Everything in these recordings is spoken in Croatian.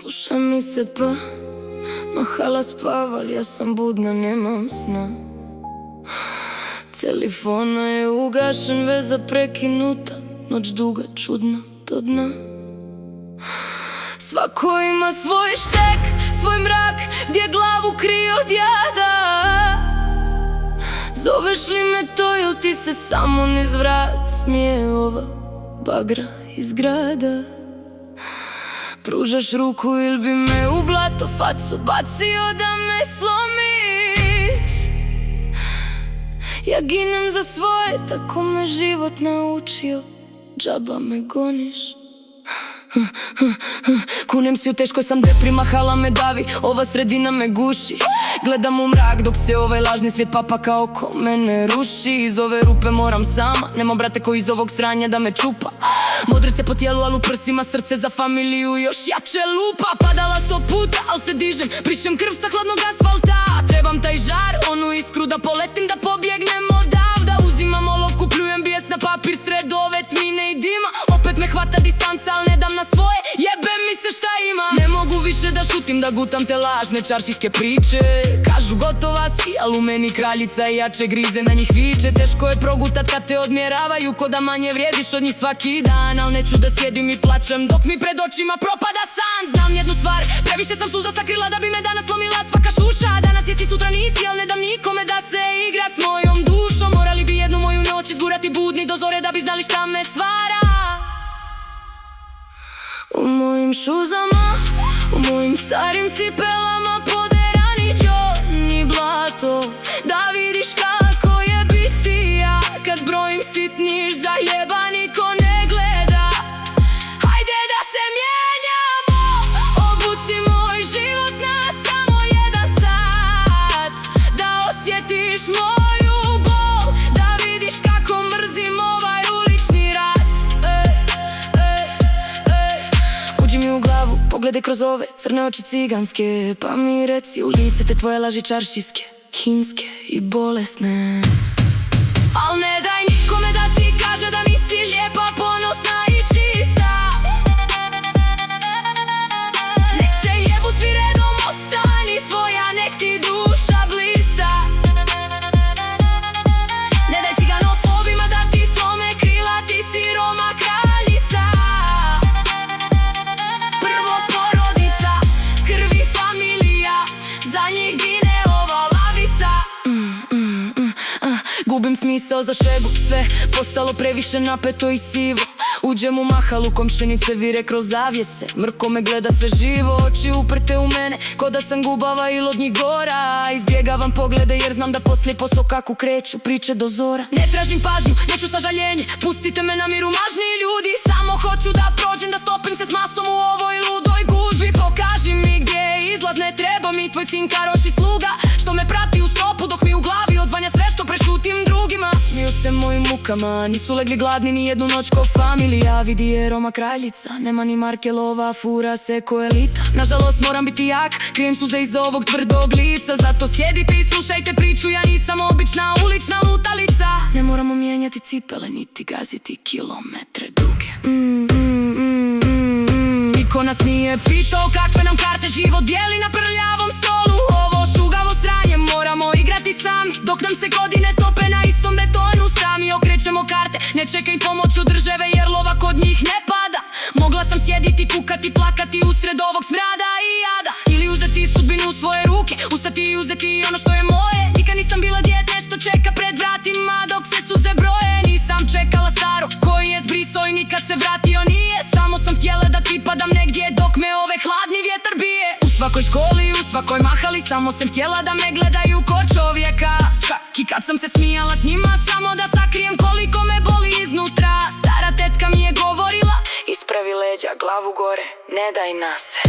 Sluša mi se pa mahala spava, ali ja sam budna, nemam sna. Telefona je ugašen, veza prekinuta, noć duga, čudna do dna. Svako ima svoj štek, svoj mrak, gdje glavu krije od jada. Zoveš li me to ili ti se samo niz vrat smije ova bagra iz grada? Pružaš ruku ili bi me u blato facu bacio da me slomiš? Ja ginem za svoje, tako me život naučio, džaba me goniš. Kunem si u teškoj sam depri, mahala me davi, ova sredina me guši. Gledam u mrak dok se ovaj lažni svijet papaka oko mene ruši. Iz ove rupe moram sama, nema brate koji iz ovog sranja da me čupa. Modrice po tijelu, al u prsima srce za familiju još jače lupa. Padala 100 puta, al se dižem, prišem krv sa hladnog asfalta. Trebam taj žar, onu iskru da poletim, da pobjegnem odavda. Uzimam olovku, pljujem bijes na papir sred ove tmine i dima. Opet me hvata distanca, al ne dam na svoje, jebe mi se šta ima. Ne mogu više da šutim, da gutam te lažne čaršijske priče. Kažu gotova si, al u meni kraljica i jače grize na njih viče. Teško je progutat kad te odmjeravaju, ko da manje vrijediš od njih svaki dan. Al neću da sjedim i plačem dok mi pred očima propada san. Znam jednu stvar, previše sam suza sakrila da bi me danas slomila svaka šuša. Danas jesi, sutra nisi, al ne dam nikome da se igra s mojom dušom. Morali bi jednu moju noć izgurati budni do zore da bi znali šta me stvara. U mojim šuzama, u mojim starim cipelama, poderani đon i blato. Da vidiš kako je biti ja, kad brojim sitniš za hljeba niko ne gleda. Hajde da se mijenjamo, obuci moj život na samo jedan sat. Da osjetiš moju bol, da vidiš kako mrzim ovaj ulični rat. Uđi mi u glavu, pogledaj kroz ove crne oči ciganske, pa mi reci u lice te tvoje laži čaršijske, hinske i bolesne. Al ne daj nikome da ti kaže da nisi lijepa, ponosna i čista. Nek se jebu svi redom, ostani svoja, nek ti duša blista. Ne daj ciganofobima da ti slome krila, ti si Roma kraljica. Prvo porodica, krvi familija, za njih gine ova lavica. Gubim smisao za šegu, sve postalo previše napeto i sivo. Uđem u mahalu, komšenice vire kroz zavjese. Mrko me gleda sve živo, oči uprte u mene, ko da sam gubava ili od njih gora. Izbjegavam poglede jer znam da poslije po sokaku kreću priče do zora. Ne tražim pažnju, neću sažaljenje, pustite me na miru mažni ljudi. Samo hoću da prođem, da stopim se s masom u ovoj ludoj gužvi. Pokaži mi gdje je izlaz, ne treba mi tvoj cinkaroš i sluga, što me prati u stopu dok mi u glavi odzvanja sve što prešutim drugima. Smiju se mojim mukama, nisu legli gladni ni jednu noć ko familija. Vidi je Roma kraljica, nema ni Markelova, fura se ko elita. Nažalost moram biti jak, krijem suze iza ovog tvrdog lica. Zato sjedite i slušajte priču, ja nisam obična ulična lutalica. Ne moramo mijenjati cipele, niti gaziti kilometre duge. Niko nas nije pitao kakve nam karte život dijeli na prljavom stolu. Ovo šugavo sranje moramo igrati sami, dok nam se godine tope na istom betonu. Sami okrećemo karte, ne čekaj pomoć od države jer lova kod njih ne pada. Mogla sam sjediti, kukati, plakati usred ovog smrada i jada. Ili uzeti sudbinu u svoje ruke, ustati i uzeti ono što je moje. Nikad nisam bila dijete što čeka pred vratima dok se suze broje. Nisam čekala staro koji je zbrisao i nikad se vratio nije. Samo sam htjela da pripadam negdje dok me ove hladni vjetar bije. U svakoj školi, u svakoj mahali, samo sam htjela da me gledaju ko čovjeka. Čak i kad sam se smijala k njima, samo da sakrijem koliko me boli iznutra. Stara tetka mi je govorila, ispravi leđa, glavu gore, ne daj nase.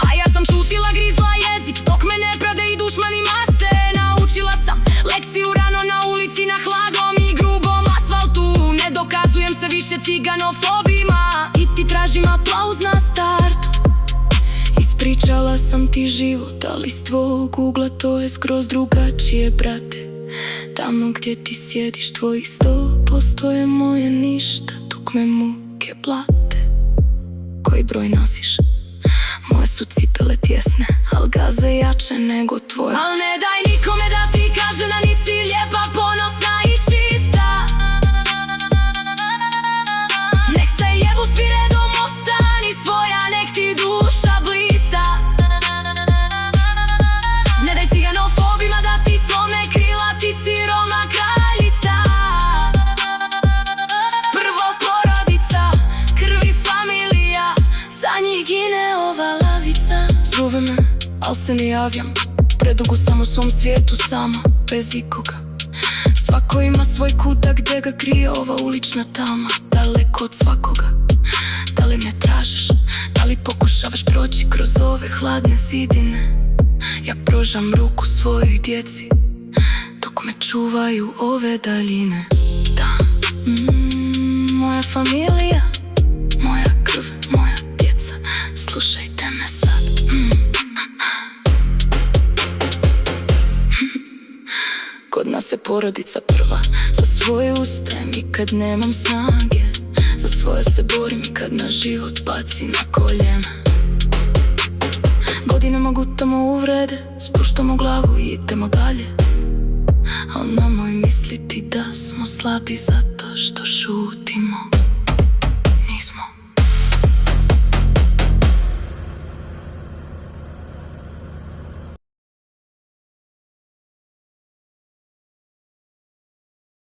A ja sam šutila, grizla jezik, dok me nepravde i dušmani mase. Naučila sam lekciju rano na ulici, na hladnom i grubom asfaltu. Ne dokazujem se više ciganofobima, i ti tražim aplauz na startu. Ispričala sam ti život, ali s tvojeg ugla to je skroz drugačije, brate. Tamo gdje ti sjediš, tvojih 100% je moje ništa, dok me muke blate. Koji broj nosiš? Moja Moje su cipele tjesne, al gaze jače nego tvoje. Al ne daj nikome da ti kaže da nisi lijepa, ponosna i čista. Nek se jebu svi redom, ostani svoja, nek ti duša blista. Ne daj ciganofobima da ti slome krila, ti si Roma kraljica. Prvo porodica, krvi familija, za njih gine ova lavica. Zove me, al se ne javljam, predugo sam u svom svijetu sama, bez ikoga. Svako ima svoj kutak gdje ga krije ova ulična tama, daleko od svakoga. Da li me tražiš, da li pokušavaš proći kroz ove hladne zidine? Ja pružam ruku svojoj djeci, dok me čuvaju ove daljine. Da, moja familija, moja krv, moja djeca, slušajte me sad. Kod nas je porodica prva, za svoje ustajem i kad nemam snage, za svoje se borim i kad na život baci na koljena. Godinama gutamo uvrede, spuštamo glavu i idemo dalje, al nemoj misliti da smo slabi zato što šutimo.